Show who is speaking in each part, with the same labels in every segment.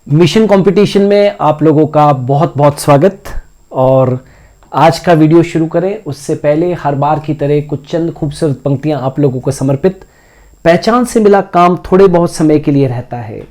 Speaker 1: Mission competition में आप लोगों का बहुत बहुत स्वागत। और आज का वीडियो शुरू करें उससे पहले हर बार की तरह कुछ चंद खूबसूरत पंक्तियां आप लोगों को समर्पित। पहचान से मिला काम थोड़े बहुत समय के लिए रहता है,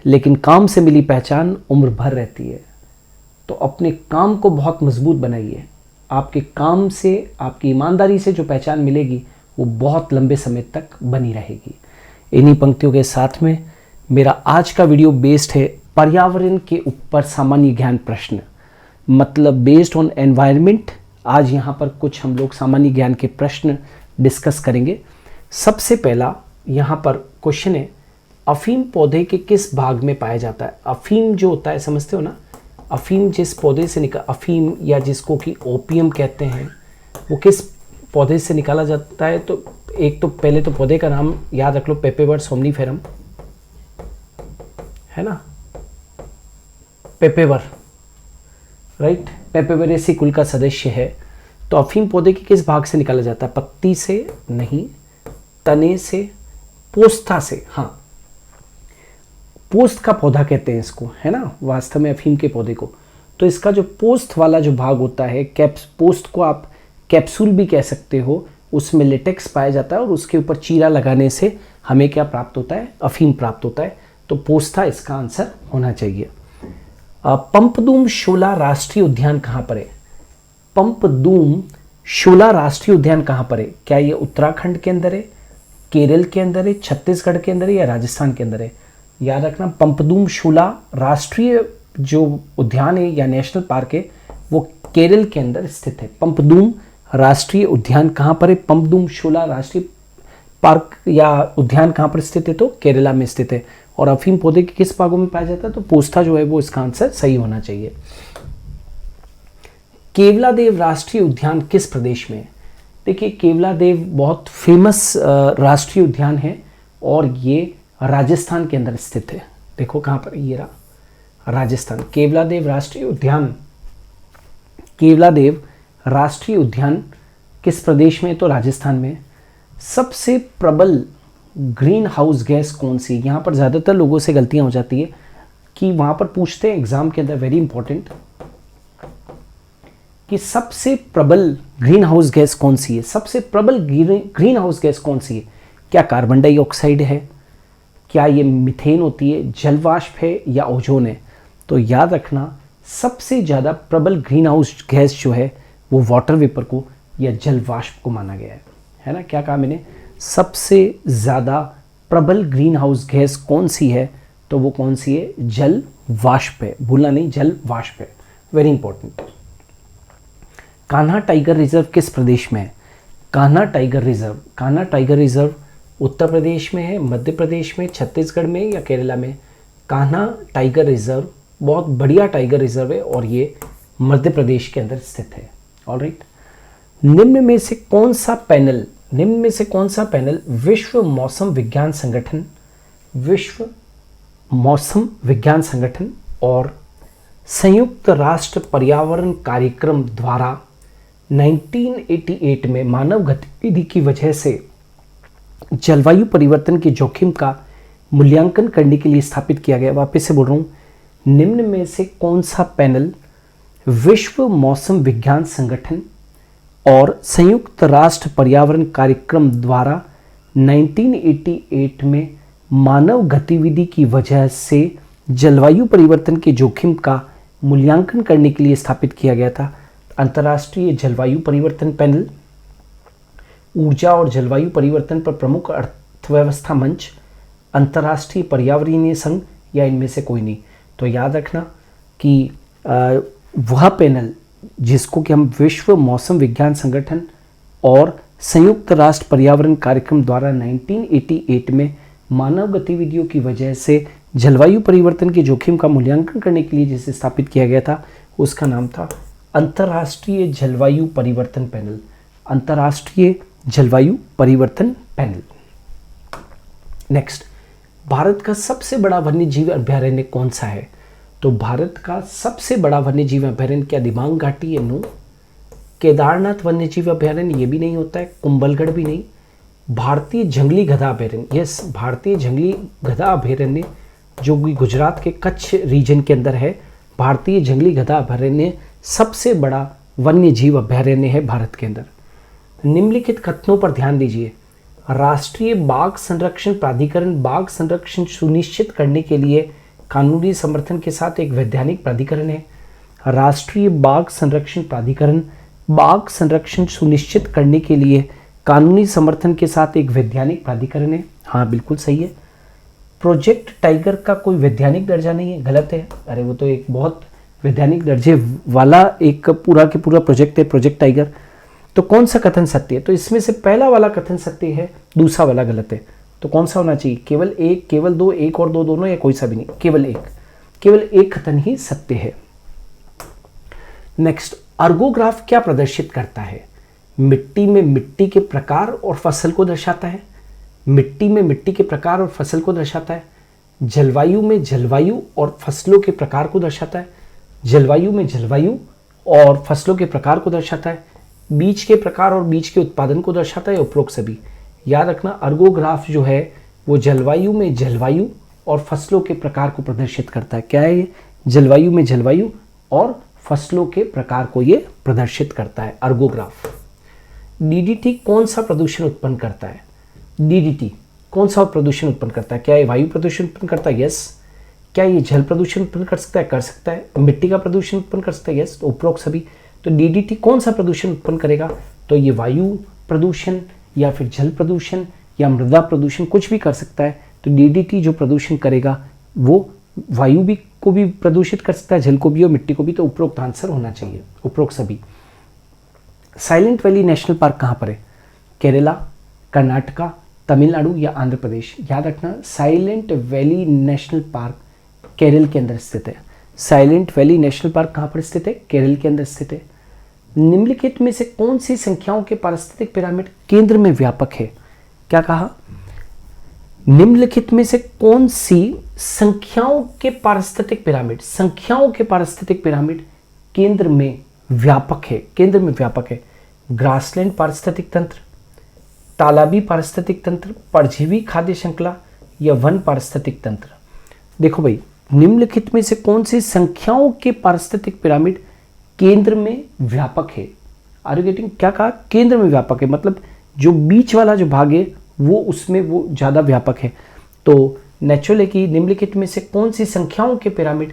Speaker 1: लेकिन काम से मिली पहचान उम्र भर रहती है। तो अपने काम को बहुत मजबूत बनाइए। आपके काम से, आपकी ईमानदारी से जो पहचान मिलेगी वो बहुत लंबे समय तक बनी रहेगी। इन्हीं पंक्तियों के साथ में मेरा आज का वीडियो बेस्ड है पर्यावरण के ऊपर सामान्य ज्ञान प्रश्न, मतलब बेस्ड ऑन एनवायरनमेंट। आज यहाँ पर कुछ हम लोग सामान्य ज्ञान के प्रश्न डिस्कस करेंगे। सबसे पहला यहाँ पर क्वेश्चन है, अफीम पौधे के किस भाग में पाया जाता है? अफीम जो होता है समझते हो ना, अफीम जिस पौधे से अफीम या जिसको कि ओपियम कहते हैं, वो किस पौधे से निकाला जाता है? तो एक तो पहले तो पौधे का नाम याद रख लो, पेपेवर सोमनीफेरम, है ना, पेपेवर, राइट। पेपेवरेसी कुल का सदस्य है। तो अफीम पौधे के किस भाग से निकाला जाता है? पत्ती से नहीं, तने से, पोस्था से। हाँ, पोस्त का पौधा कहते हैं इसको, है ना, वास्तव में अफीम के पौधे को। तो इसका जो पोस्त वाला जो भाग होता है, पोस्त को आप कैप्सूल भी कह सकते हो, उसमें लेटेक्स पाया जाता है और उसके ऊपर चीरा लगाने से हमें क्या प्राप्त होता है? अफीम प्राप्त होता है। तो पोस्था इसका आंसर होना चाहिए। पंपदूम शोला राष्ट्रीय उद्यान कहाँ पर है? पंपदूम शोला राष्ट्रीय उद्यान कहाँ पर है? क्या ये उत्तराखंड के अंदर है, केरल के अंदर है, छत्तीसगढ़ के अंदर है या राजस्थान के अंदर है? याद रखना, पंपदूम शोला राष्ट्रीय जो उद्यान है या नेशनल पार्क है वो केरल के अंदर स्थित है। पंपदूम राष्ट्रीय उद्यान कहाँ पर है? पंपदूम शोला राष्ट्रीय पार्क या उद्यान कहाँ पर स्थित है? तो केरला में स्थित है। और अफीम पौधे के किस भागों में पाया जाता है? तो पोस्था जो है वो इसका आंसर सही होना चाहिए। केवलादेव राष्ट्रीय उद्यान किस प्रदेश में है? देखिए, केवलादेव बहुत फेमस राष्ट्रीय उद्यान है और ये राजस्थान के अंदर स्थित है। देखो कहाँ पर, ये रहा राजस्थान। केवलादेव राष्ट्रीय उद्यान, केवलादेव राष्ट्रीय उद्यान किस प्रदेश में? तो राजस्थान में। सबसे प्रबल ग्रीन हाउस गैस कौन सी? यहाँ पर ज़्यादातर लोगों से गलतियाँ हो जाती है कि वहाँ पर पूछते हैं एग्जाम के अंदर, वेरी इंपॉर्टेंट, कि सबसे प्रबल ग्रीन हाउस गैस कौन सी है? सबसे प्रबल ग्रीन हाउस गैस कौन सी है? क्या कार्बन डाइऑक्साइड है, क्या ये मीथेन होती है, जलवाष्प है या ओजोन है? तो याद रखना, सबसे ज़्यादा प्रबल ग्रीन हाउस गैस जो है वो वाटर वेपर को या जलवाष्प को माना गया है ना। क्या कहा मैंने? सबसे ज़्यादा प्रबल ग्रीन हाउस गैस कौन सी है? तो वो कौन सी है? जल वाष्प है, भूलना नहीं, जल वाष्प है, very important. Kanha tiger reserve किस प्रदेश में है? Kanha tiger reserve, Kanha tiger reserve Uttar Pradesh में है, मध्य प्रदेश में, छत्तीसगढ़ में या केरला में? कान्हा टाइगर रिजर्व बहुत बढ़िया टाइगर रिजर्व है और ये मध्य प्रदेश के अंदर स्थित है। ऑलराइट। निम्न में से कौन सा पैनल, निम्न में से कौन सा पैनल विश्व मौसम विज्ञान संगठन, विश्व मौसम विज्ञान संगठन और संयुक्त राष्ट्र पर्यावरण कार्यक्रम द्वारा 1988 में मानव गतिविधि की वजह से जलवायु परिवर्तन के जोखिम का मूल्यांकन करने के लिए स्थापित किया गया? वापस से बोल रहा हूँ, निम्न में से कौन सा पैनल विश्व मौसम विज्ञान संगठन और संयुक्त राष्ट्र पर्यावरण कार्यक्रम द्वारा 1988 में मानव गतिविधि की वजह से जलवायु परिवर्तन के जोखिम का मूल्यांकन करने के लिए स्थापित किया गया था? अंतर्राष्ट्रीय जलवायु परिवर्तन पैनल, ऊर्जा और जलवायु परिवर्तन पर प्रमुख अर्थव्यवस्था मंच, अंतर्राष्ट्रीय पर्यावरणीय संघ या इनमें से कोई नहीं? तो याद रखना कि वह पैनल जिसको कि हम विश्व मौसम विज्ञान संगठन और संयुक्त राष्ट्र पर्यावरण कार्यक्रम द्वारा 1988 में मानव गतिविधियों की वजह से जलवायु परिवर्तन के जोखिम का मूल्यांकन करने के लिए जिसे स्थापित किया गया था, उसका नाम था अंतर्राष्ट्रीय जलवायु परिवर्तन पैनल। अंतर्राष्ट्रीय जलवायु परिवर्तन पैनल। नेक्स्ट, भारत का सबसे बड़ा वन्यजीव अभयारण्य कौन सा है? तो भारत का सबसे बड़ा वन्यजीव अभयारण्य क्या दिबांग घाटी है? नो। केदारनाथ वन्यजीव अभयारण्य ये भी नहीं होता है, कुंभलगढ़ भी नहीं। भारतीय जंगली गधा अभयारण्य, यस, भारतीय जंगली गधा अभयारण्य जो कि गुजरात के कच्छ रीजन के अंदर है। भारतीय जंगली गधा अभयारण्य सबसे बड़ा वन्य जीव अभयारण्य है भारत के अंदर। निम्नलिखित कथनों पर ध्यान दीजिए। राष्ट्रीय बाघ संरक्षण प्राधिकरण बाघ संरक्षण सुनिश्चित करने के लिए कानूनी समर्थन के साथ एक वैधानिक प्राधिकरण है। राष्ट्रीय बाघ संरक्षण प्राधिकरण बाघ संरक्षण सुनिश्चित करने के लिए कानूनी समर्थन के साथ एक वैधानिक प्राधिकरण है। हाँ, बिल्कुल सही है। प्रोजेक्ट टाइगर का कोई वैधानिक दर्जा नहीं है, गलत है। अरे वो तो एक बहुत वैधानिक दर्जे वाला एक पूरा के पूरा प्रोजेक्ट है, प्रोजेक्ट टाइगर। तो कौन सा कथन सत्य है? तो इसमें से पहला वाला कथन सत्य है, दूसरा वाला गलत है। तो कौन सा होना चाहिए? केवल एक, केवल दो, एक और दो, दोनों, या कोई सा भी नहीं? केवल एक, केवल एक कथन ही सत्य है। नेक्स्ट, अर्गोग्राफ क्या प्रदर्शित करता है? मिट्टी में मिट्टी के प्रकार और फसल को दर्शाता है। मिट्टी में मिट्टी के प्रकार और फसल को दर्शाता है। जलवायु में जलवायु और फसलों के प्रकार को दर्शाता है। जलवायु में जलवायु और फसलों के प्रकार को दर्शाता है। बीज के प्रकार और बीज के उत्पादन को दर्शाता है। उपरोक्त सभी। याद रखना, अर्गोग्राफ जो है वो जलवायु में जलवायु और फसलों के प्रकार को प्रदर्शित करता है। क्या है ये? जलवायु में जलवायु और फसलों के प्रकार को ये प्रदर्शित करता है, अर्गोग्राफ। डीडीटी कौन सा प्रदूषण उत्पन्न करता है? डीडीटी कौन सा प्रदूषण उत्पन्न करता है? क्या ये वायु प्रदूषण उत्पन्न करता है? यस। क्या ये जल प्रदूषण उत्पन्न कर सकता है? कर सकता है। मिट्टी का प्रदूषण उत्पन्न कर सकता है? यस। तो उपरोक्त सभी। तो डीडीटी कौन सा प्रदूषण उत्पन्न करेगा? तो ये वायु प्रदूषण या फिर जल प्रदूषण या मृदा प्रदूषण कुछ भी कर सकता है। तो डीडीटी जो प्रदूषण करेगा वो वायु भी को भी प्रदूषित कर सकता है, जल को भी और मिट्टी को भी। तो उपरोक्त आंसर होना चाहिए, उपरोक्त सभी। साइलेंट वैली नेशनल पार्क कहाँ पर है? केरला, कर्नाटका, तमिलनाडु या आंध्र प्रदेश? याद रखना, silent valley national park Kerala के अंदर स्थित है। साइलेंट वैली नेशनल पार्क कहाँ पर स्थित है? केरल के अंदर स्थित है। निम्नलिखित में से कौन सी संख्याओं के पारिस्थितिक पिरामिड केंद्र में व्यापक है? क्या कहा? निम्नलिखित में से कौन सी संख्याओं के पारिस्थितिक पिरामिड केंद्र में व्यापक है? केंद्र में व्यापक है। ग्रासलैंड पारिस्थितिक तंत्र, तालाबी पारिस्थितिक तंत्र, परजीवी खाद्य श्रृंखला या वन पारिस्थितिक तंत्र? देखो भाई, निम्नलिखित में से कौन सी संख्याओं के पारिस्थितिक पिरामिड केंद्र में व्यापक है? Are you getting? क्या कहा? केंद्र में व्यापक है, मतलब जो बीच वाला जो भाग है वो उसमें वो ज्यादा व्यापक है। तो नेचुरल है कि निम्नलिखित में से कौन सी संख्याओं के पिरामिड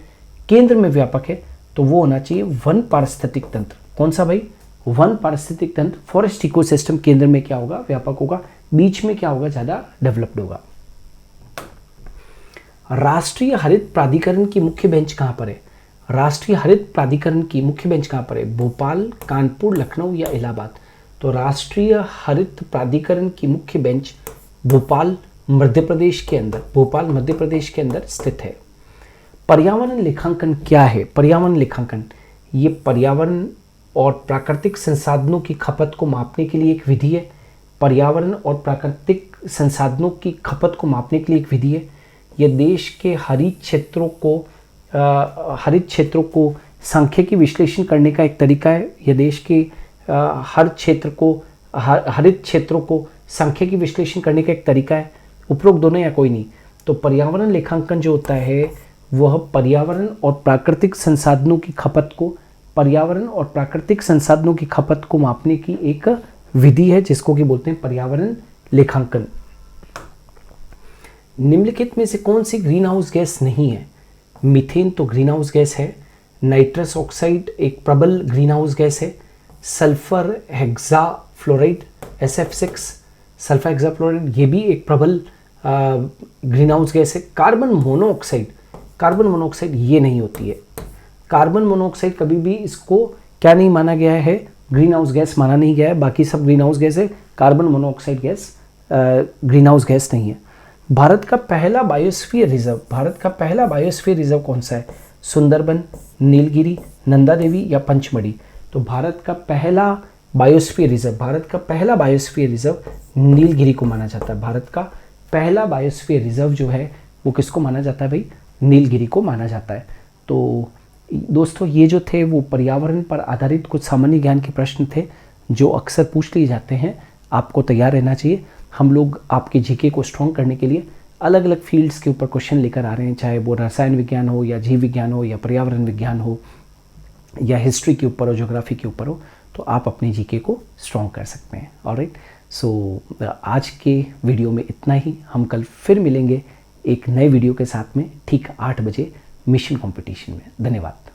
Speaker 1: केंद्र में व्यापक है? तो वो होना चाहिए वन पारिस्थितिक तंत्र। कौन सा भाई? वन पारिस्थितिक तंत्र। फॉरेस्ट इकोसिस्टम केंद्र में क्या होगा? व्यापक होगा। बीच में क्या होगा? ज्यादा डेवलप्ड होगा। राष्ट्रीय हरित प्राधिकरण की मुख्य बेंच कहां पर है? राष्ट्रीय हरित प्राधिकरण की मुख्य बेंच कहां पर है? भोपाल, कानपुर, लखनऊ या इलाहाबाद? तो राष्ट्रीय हरित प्राधिकरण की मुख्य बेंच भोपाल, मध्य प्रदेश के अंदर, भोपाल मध्य प्रदेश के अंदर स्थित है। पर्यावरण लेखांकन क्या है? पर्यावरण लेखांकन ये पर्यावरण और प्राकृतिक संसाधनों की खपत को मापने के लिए एक विधि है। पर्यावरण और प्राकृतिक संसाधनों की खपत को मापने के लिए एक विधि है। यह देश के हरित क्षेत्रों को सांख्यिकी विश्लेषण करने का एक तरीका है। यह देश के हरित क्षेत्रों को सांख्यिकी विश्लेषण करने का एक तरीका है। उपरोक्त दोनों या कोई नहीं? तो पर्यावरण लेखांकन जो होता है वह पर्यावरण और प्राकृतिक संसाधनों की खपत को मापने की एक विधि है, जिसको कि बोलते हैं पर्यावरण लेखांकन। निम्नलिखित में से कौन सी ग्रीन हाउस गैस नहीं है? मीथेन तो ग्रीन हाउस गैस है। नाइट्रस ऑक्साइड एक प्रबल ग्रीन हाउस गैस है। Sulphur hexafluoride SF6 sulphur hexafluoride ये भी एक प्रबल ग्रीन हाउस गैस है। कार्बन मोनोऑक्साइड ये नहीं होती है। कार्बन मोनोऑक्साइड कभी भी इसको क्या नहीं माना गया है? ग्रीन हाउस गैस माना नहीं गया है। बाकी सब ग्रीन हाउस गैस है, carbon monoxide gas green house gas नहीं है। भारत का पहला बायोस्फीयर रिजर्व कौन सा है? सुंदरबन, नीलगिरी, नंदा देवी या पंचमढ़ी? तो भारत का पहला बायोस्फीयर रिजर्व नीलगिरी को माना जाता है। भारत का पहला बायोस्फीयर रिजर्व जो है वो किसको माना जाता है भाई? नीलगिरी को माना जाता है। तो दोस्तों ये जो थे वो पर्यावरण पर आधारित कुछ सामान्य ज्ञान के प्रश्न थे जो अक्सर पूछ लिए जाते हैं। आपको तैयार रहना चाहिए। हम लोग आपके जीके को स्ट्रॉन्ग करने के लिए अलग अलग फील्ड्स के ऊपर क्वेश्चन लेकर आ रहे हैं, चाहे वो रसायन विज्ञान हो या जीव विज्ञान हो या पर्यावरण विज्ञान हो या हिस्ट्री के ऊपर हो, ज्योग्राफी के ऊपर हो, तो आप अपने जीके को स्ट्रॉन्ग कर सकते हैं। ऑलराइट, सो आज के वीडियो में इतना ही। हम कल फिर मिलेंगे एक नए वीडियो के साथ में ठीक 8 बजे मिशन कंपटीशन में। धन्यवाद।